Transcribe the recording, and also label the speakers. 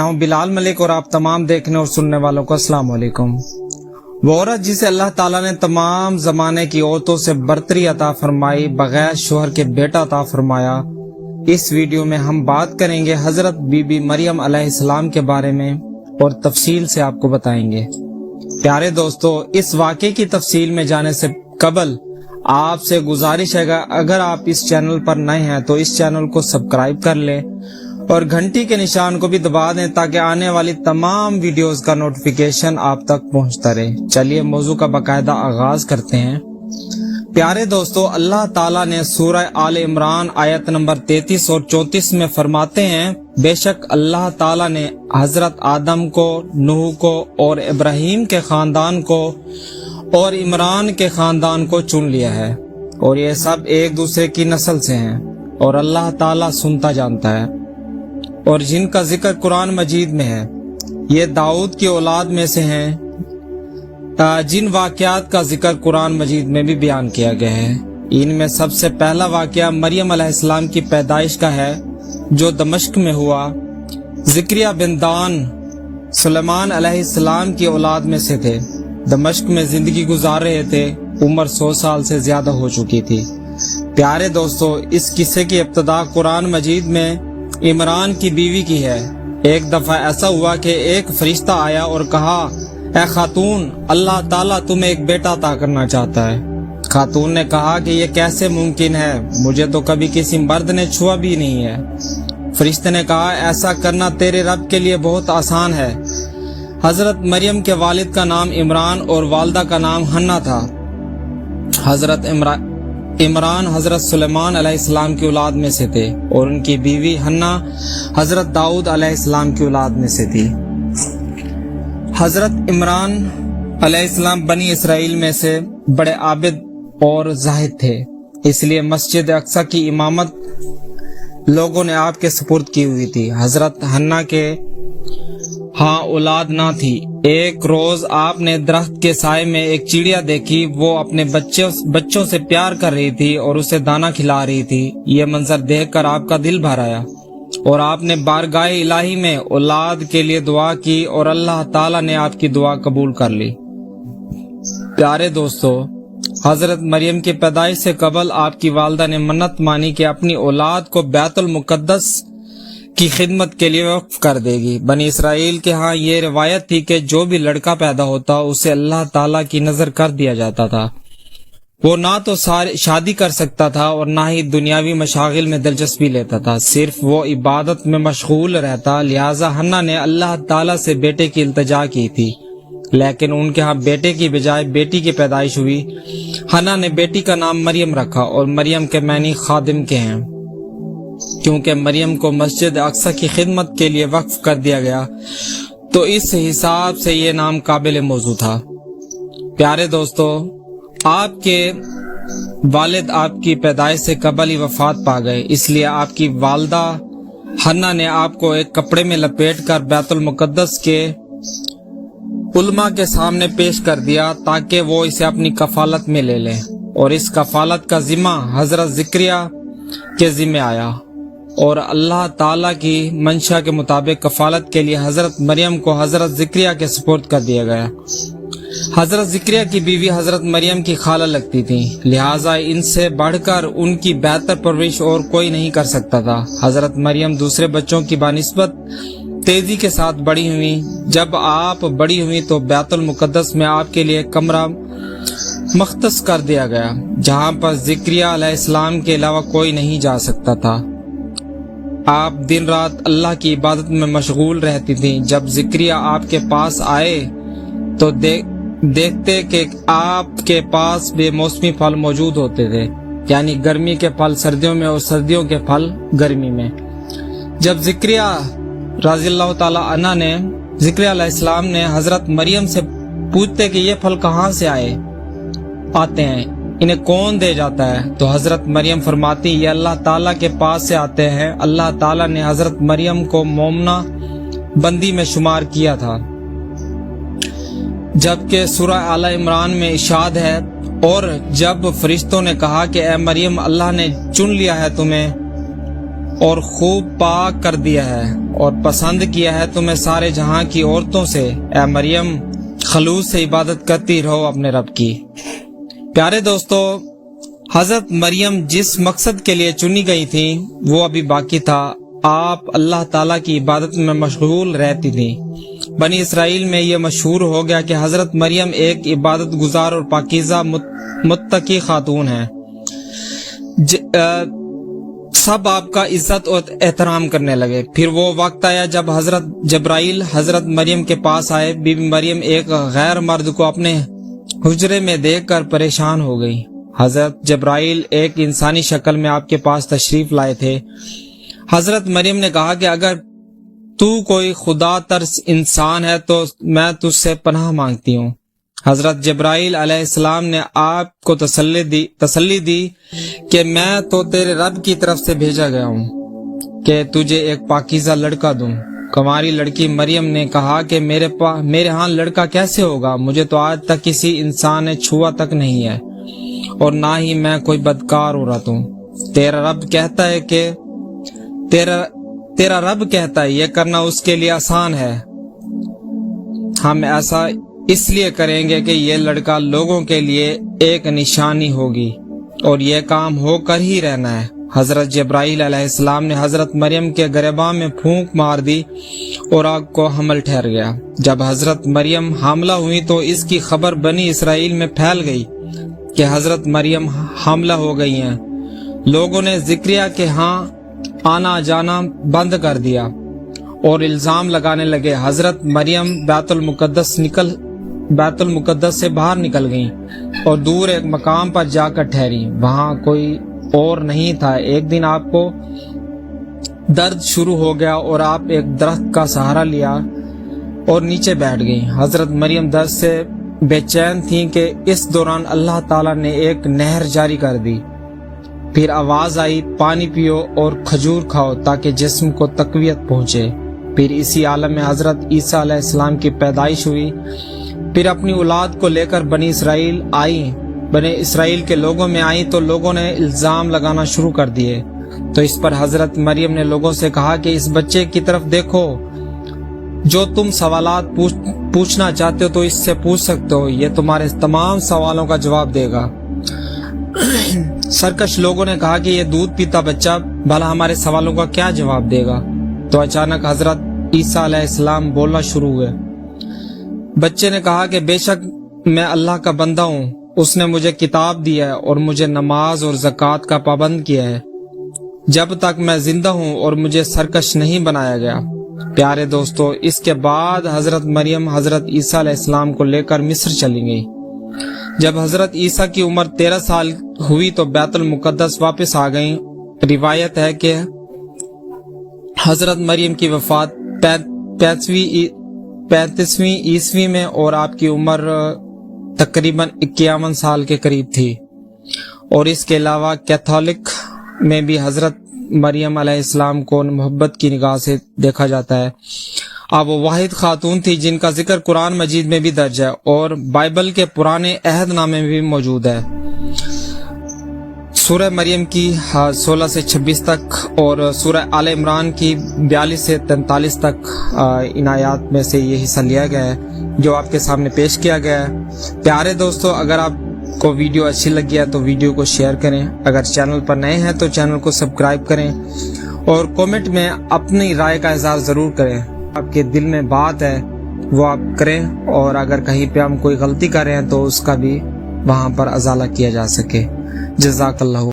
Speaker 1: ہوں بلال ملک اور آپ تمام دیکھنے اور سننے والوں کو السلام علیکم۔ وہ عورت جسے اللہ تعالیٰ نے تمام زمانے کی عورتوں سے برتری عطا فرمائی، بغیر شوہر کے بیٹا عطا فرمایا، اس ویڈیو میں ہم بات کریں گے حضرت بی بی مریم علیہ السلام کے بارے میں اور تفصیل سے آپ کو بتائیں گے۔ پیارے دوستو، اس واقعے کی تفصیل میں جانے سے قبل آپ سے گزارش ہے کہ اگر آپ اس چینل پر نئے ہیں تو اس چینل کو سبسکرائب کر لیں اور گھنٹی کے نشان کو بھی دبا دیں تاکہ آنے والی تمام ویڈیوز کا نوٹیفیکیشن آپ تک پہنچتا رہے۔ چلیے موضوع کا باقاعدہ آغاز کرتے ہیں۔ پیارے دوستو، اللہ تعالیٰ نے سورہ آل عمران آیت نمبر 33 اور 34 میں فرماتے ہیں، بے شک اللہ تعالیٰ نے حضرت آدم کو، نوح کو اور ابراہیم کے خاندان کو اور عمران کے خاندان کو چن لیا ہے، اور یہ سب ایک دوسرے کی نسل سے ہیں، اور اللہ تعالیٰ سنتا جانتا ہے۔ اور جن کا ذکر قرآن مجید میں ہے یہ داؤد کی اولاد میں سے ہیں، جن واقعات کا ذکر قرآن مجید میں بھی بیان کیا گیا ہے۔ ان میں سب سے پہلا واقعہ مریم علیہ السلام کی پیدائش کا ہے جو دمشق میں ہوا۔ زکریا بن دان سلیمان علیہ السلام کی اولاد میں سے تھے، دمشق میں زندگی گزار رہے تھے، عمر 100 سال سے زیادہ ہو چکی تھی۔ پیارے دوستو، اس قصے کی ابتدا قرآن مجید میں عمران کی بیوی کی ہے۔ ایک دفعہ ایسا ہوا کہ ایک فرشتہ آیا اور کہا، اے خاتون، اللہ تعالیٰ تمہیں ایک بیٹا عطا کرنا چاہتا ہے۔ خاتون نے کہا کہ یہ کیسے ممکن ہے، مجھے تو کبھی کسی مرد نے چھوا بھی نہیں ہے۔ فرشتے نے کہا، ایسا کرنا تیرے رب کے لیے بہت آسان ہے۔ حضرت مریم کے والد کا نام عمران اور والدہ کا نام حنا تھا۔ حضرت عمران حضرت سلیمان علیہ السلام کی اولاد میں سے تھے اور ان کی بیوی حنا حضرت داؤد علیہ السلام کی اولاد میں سے تھی۔ حضرت عمران علیہ السلام بنی اسرائیل میں سے بڑے عابد اور زاہد تھے، اس لیے مسجد اقصی کی امامت لوگوں نے آپ کے سپرد کی ہوئی تھی۔ حضرت حنا کے ہاں اولاد نہ تھی۔ ایک روز آپ نے درخت کے سائے میں ایک چڑیا دیکھی، وہ اپنے بچوں سے پیار کر رہی تھی اور اسے دانا کھلا رہی تھی۔ یہ منظر دیکھ کر آپ کا دل بھر آیا اور آپ نے بارگاہ الہی میں اولاد کے لیے دعا کی اور اللہ تعالیٰ نے آپ کی دعا قبول کر لی۔ پیارے دوستو، حضرت مریم کی پیدائش سے قبل آپ کی والدہ نے منت مانی کہ اپنی اولاد کو بیت المقدس کی خدمت کے لیے وقف کر دے گی۔ بنی اسرائیل کے ہاں یہ روایت تھی کہ جو بھی لڑکا پیدا ہوتا اسے اللہ تعالیٰ کی نظر کر دیا جاتا تھا۔ وہ نہ تو شادی کر سکتا تھا اور نہ ہی دنیاوی مشاغل میں دلچسپی لیتا تھا، صرف وہ عبادت میں مشغول رہتا۔ لہٰذا حنا نے اللہ تعالیٰ سے بیٹے کی التجا کی تھی، لیکن ان کے ہاں بیٹے کی بجائے بیٹی کی پیدائش ہوئی۔ حنا نے بیٹی کا نام مریم رکھا، اور مریم کے معنی خادم کے ہیں، کیونکہ مریم کو مسجد اقصی کی خدمت کے لیے وقف کر دیا گیا تو اس حساب سے یہ نام قابل موضوع تھا۔ پیارے دوستو، آپ کے والد آپ کی پیدائش سے قبل ہی وفات پا گئے، اس لیے آپ کی والدہ حنا نے آپ کو ایک کپڑے میں لپیٹ کر بیت المقدس کے علماء کے سامنے پیش کر دیا تاکہ وہ اسے اپنی کفالت میں لے لیں، اور اس کفالت کا ذمہ حضرت زکریا کے ذمہ آیا، اور اللہ تعالیٰ کی منشا کے مطابق کفالت کے لیے حضرت مریم کو حضرت زکریا کے سپرد کر دیا گیا۔ حضرت زکریا کی بیوی حضرت مریم کی خالہ لگتی تھی، لہٰذا ان سے بڑھ کر ان کی بہتر پرورش اور کوئی نہیں کر سکتا تھا۔ حضرت مریم دوسرے بچوں کی بنسبت تیزی کے ساتھ بڑی ہوئی۔ جب آپ بڑی ہوئی تو بیت المقدس میں آپ کے لیے کمرہ مختص کر دیا گیا جہاں پر زکریا علیہ السلام کے علاوہ کوئی نہیں جا سکتا تھا۔ آپ دن رات اللہ کی عبادت میں مشغول رہتی تھیں۔ جب زکریا آپ کے پاس آئے تو دیکھتے کہ آپ کے پاس بے موسمی پھل موجود ہوتے تھے، یعنی گرمی کے پھل سردیوں میں اور سردیوں کے پھل گرمی میں۔ جب زکریا رضی اللہ تعالی عنہ نے زکریا علیہ السلام نے حضرت مریم سے پوچھتے کہ یہ پھل کہاں سے آتے ہیں، انہیں کون دے جاتا ہے، تو حضرت مریم فرماتی یہ اللہ تعالیٰ کے پاس سے آتے ہیں۔ اللہ تعالیٰ نے حضرت مریم کو مومنہ بندی میں شمار کیا تھا، جبکہ سورہ آل عمران میں ارشاد ہے، اور جب فرشتوں نے کہا کہ اے مریم اللہ نے چن لیا ہے تمہیں، اور خوب پاک کر دیا ہے اور پسند کیا ہے تمہیں سارے جہاں کی عورتوں سے۔ اے مریم خلوص سے عبادت کرتی رہو اپنے رب کی۔ پیارے دوستو، حضرت مریم جس مقصد کے لیے چنی گئی تھی وہ ابھی باقی تھا۔ آپ اللہ تعالیٰ کی عبادت میں مشغول رہتی تھی۔ بنی اسرائیل میں یہ مشہور ہو گیا کہ حضرت مریم ایک عبادت گزار اور پاکیزہ متقی خاتون ہیں۔ سب آپ کا عزت اور احترام کرنے لگے۔ پھر وہ وقت آیا جب حضرت جبرائیل حضرت مریم کے پاس آئے۔ بی بی مریم ایک غیر مرد کو اپنے حجرے میں دیکھ کر پریشان ہو گئی۔ حضرت جبرائیل ایک انسانی شکل میں آپ کے پاس تشریف لائے تھے۔ حضرت مریم نے کہا کہ اگر تو کوئی خدا ترس انسان ہے تو میں تجھ سے پناہ مانگتی ہوں۔ حضرت جبرائیل علیہ السلام نے آپ کو تسلی دی کہ میں تو تیرے رب کی طرف سے بھیجا گیا ہوں کہ تجھے ایک پاکیزہ لڑکا دوں۔ کماری لڑکی مریم نے کہا کہ میرے ہاں لڑکا کیسے ہوگا؟ مجھے تو آج تک کسی انسان نے چھوا تک نہیں ہے اور نہ ہی میں کوئی بدکار عورت ہوں۔ تیرا رب کہتا ہے یہ کرنا اس کے لیے آسان ہے۔ ہم ایسا اس لیے کریں گے کہ یہ لڑکا لوگوں کے لیے ایک نشانی ہوگی اور یہ کام ہو کر ہی رہنا ہے۔ حضرت جبرائیل علیہ السلام نے حضرت مریم کے گریباں میں پھونک مار دی اور آگ کو حمل ٹھہر گیا۔ جب حضرت مریم حاملہ ہوئی تو اس کی خبر بنی اسرائیل میں پھیل گئی کہ حضرت مریم حاملہ ہو گئی ہیں۔ لوگوں نے زکریا کے ہاں آنا جانا بند کر دیا اور الزام لگانے لگے۔ حضرت مریم بیت المقدس سے باہر نکل گئیں اور دور ایک مقام پر جا کر ٹھہری۔ وہاں کوئی اور نہیں تھا۔ ایک دن آپ کو درد شروع ہو گیا اور آپ ایک درخت کا سہارا لیا اور نیچے بیٹھ گئیں۔ حضرت مریم درد سے بے چین تھیں کہ اس دوران اللہ تعالیٰ نے ایک نہر جاری کر دی۔ پھر آواز آئی، پانی پیو اور کھجور کھاؤ تاکہ جسم کو تقویت پہنچے۔ پھر اسی عالم میں حضرت عیسیٰ علیہ السلام کی پیدائش ہوئی۔ پھر اپنی اولاد کو لے کر بنی اسرائیل کے لوگوں میں آئیں تو لوگوں نے الزام لگانا شروع کر دیے۔ تو اس پر حضرت مریم نے لوگوں سے کہا کہ اس بچے کی طرف دیکھو، جو تم سوالات پوچھنا چاہتے ہو تو اس سے پوچھ سکتے ہو، یہ تمہارے تمام سوالوں کا جواب دے گا۔ سرکش لوگوں نے کہا کہ یہ دودھ پیتا بچہ بھلا ہمارے سوالوں کا کیا جواب دے گا؟ تو اچانک حضرت عیسیٰ علیہ السلام بولنا شروع ہوئے۔ بچے نے کہا کہ بے شک میں اللہ کا بندہ ہوں، اس نے مجھے کتاب دی ہے اور مجھے نماز اور زکوٰۃ کا پابند کیا ہے جب تک میں زندہ ہوں اور مجھے سرکش نہیں بنایا گیا۔ پیارے دوستو، اس کے بعد حضرت مریم حضرت عیسیٰ علیہ السلام کو لے کر مصر چلی گئی۔ جب حضرت عیسیٰ کی عمر 13 سال ہوئی تو بیت المقدس واپس آ گئیں۔ روایت ہے کہ حضرت مریم کی وفات 35ویں عیسوی میں اور آپ کی عمر تقریباً 51 سال کے قریب تھی۔ اور اس کے علاوہ کیتھولک میں بھی حضرت مریم علیہ السلام کو محبت کی نگاہ سے دیکھا جاتا ہے۔ آپ وہ واحد خاتون تھی جن کا ذکر قرآن مجید میں بھی درج ہے اور بائبل کے پرانے عہد نامے میں بھی موجود ہے۔ سورہ مریم کی 16 سے 26 تک اور سورہ آل عمران کی 42 سے 43 تک ان آیات میں سے یہ حصہ لیا گیا ہے جو آپ کے سامنے پیش کیا گیا ہے۔ پیارے دوستو، اگر آپ کو ویڈیو اچھی لگی ہے تو ویڈیو کو شیئر کریں، اگر چینل پر نئے ہیں تو چینل کو سبسکرائب کریں اور کومنٹ میں اپنی رائے کا اظہار ضرور کریں۔ آپ کے دل میں بات ہے وہ آپ کریں اور اگر کہیں پہ ہم کوئی غلطی کر رہے ہیں تو اس کا بھی وہاں پر ازالہ کیا جا سکے۔ جزاک اللہ۔